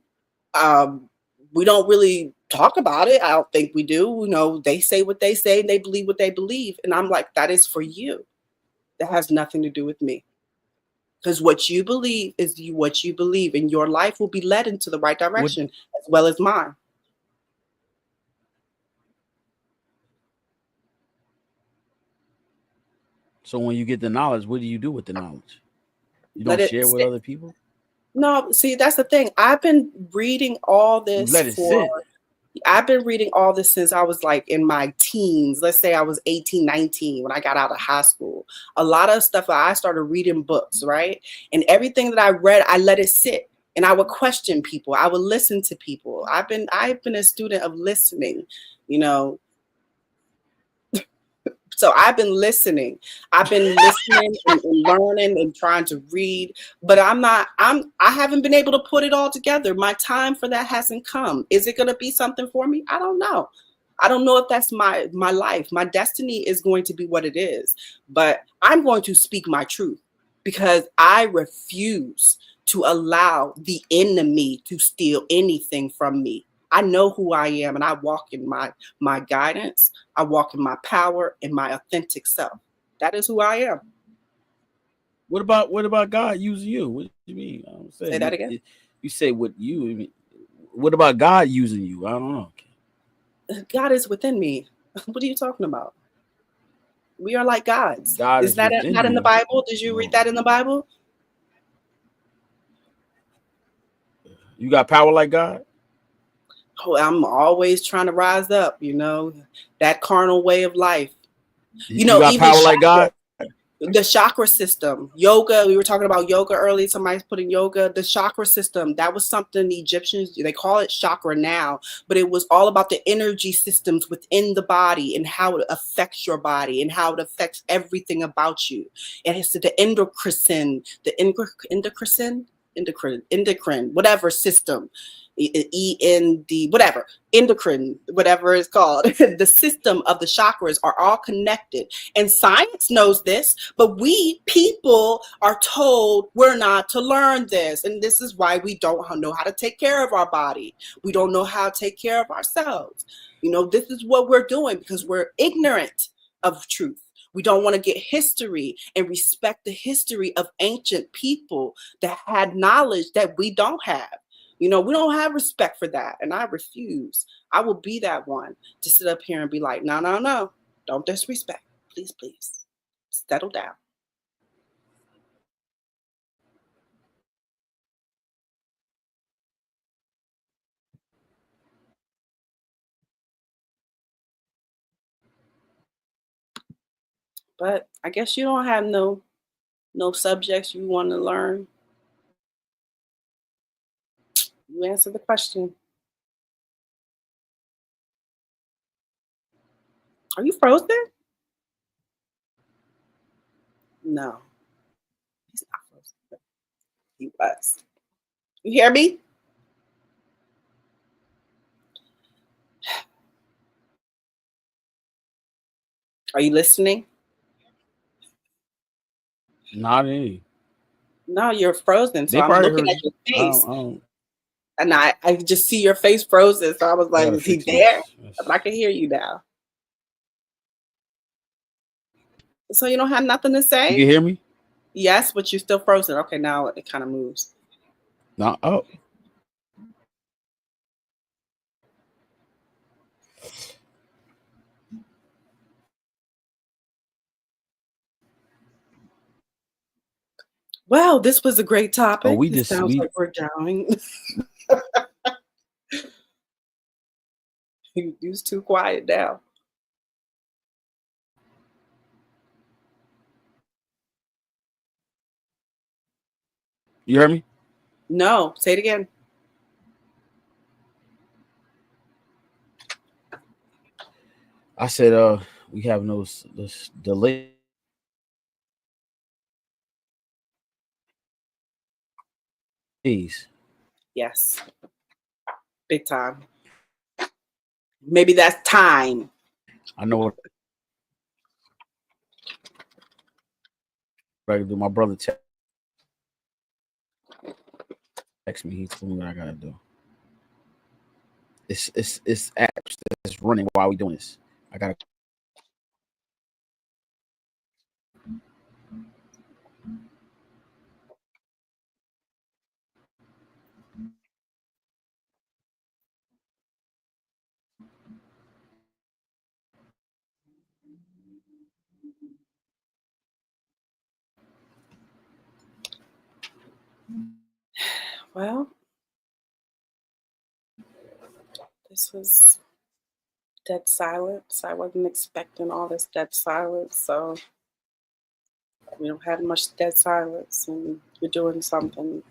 We don't really talk about it. I don't think we do. They say what they say and they believe what they believe. And I'm like, that is for you. That has nothing to do with me. Because what you believe is what you believe, and your life will be led into the right direction as well as mine. So when you get the knowledge, what do you do with the knowledge? You don't share with other people? No, see, that's the thing. I've been reading all this I've been reading all this since I was like in my teens. Let's say I was 18, 19 when I got out of high school. A lot of stuff, I started reading books, right? And everything that I read, I let it sit. And I would question people. I would listen to people. I've been a student of listening, So I've been listening. I've been listening and learning and trying to read, but I haven't been able to put it all together. My time for that hasn't come. Is it going to be something for me? I don't know. I don't know if that's my life. My destiny is going to be what it is, but I'm going to speak my truth because I refuse to allow the enemy to steal anything from me. I know who I am, and I walk in my guidance. I walk in my power and my authentic self. That is who I am. What about God using you? What do you mean? I don't say that again. You say what you mean. What about God using you? I don't know. God is within me. What are you talking about? We are like gods. God is that not in the Bible? Did you read that in the Bible? You got power like God? Oh, I'm always trying to rise up, that carnal way of life. You got even power like God? The chakra system, yoga. We were talking about yoga earlier. Somebody's putting yoga. The chakra system, that was something the Egyptians, they call it chakra now, but it was all about the energy systems within the body and how it affects your body and how it affects everything about you. And it's the endocrine, endocrine, whatever system. Endocrine, whatever it's called. The system of the chakras are all connected. And science knows this, but we people are told we're not to learn this. And this is why we don't know how to take care of our body. We don't know how to take care of ourselves. This is what we're doing because we're ignorant of truth. We don't want to get history and respect the history of ancient people that had knowledge that we don't have. We don't have respect for that. And I refuse. I will be that one to sit up here and be like, no, don't disrespect. Please, settle down. But I guess you don't have no subjects you want to learn. You answer the question. Are you frozen? No, he's not frozen. He was. You hear me? Are you listening? Not any. No, you're frozen. So They I'm probably looking heard at you. your I don't, face, I don't. and I just see your face frozen. So I was I like, gotta is he fix there? this. But I can hear you now. So you don't have nothing to You say? can hear me? Yes, but you're still frozen. Okay, now it kind of moves. No. Oh, Well, this was a great oh, topic. we It just sounds we. like we're going. You's too quiet now. You heard me? No, say it again. I said, we have those delays. Yes, big time. Maybe that's time. I know what I can do. My brother text me. He told me what I gotta do. It's apps that's running while we doing this. I gotta. Well, this was dead silence. I wasn't expecting all this dead silence, so we don't have much dead silence, and you're doing something.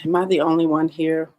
Am I the only one here?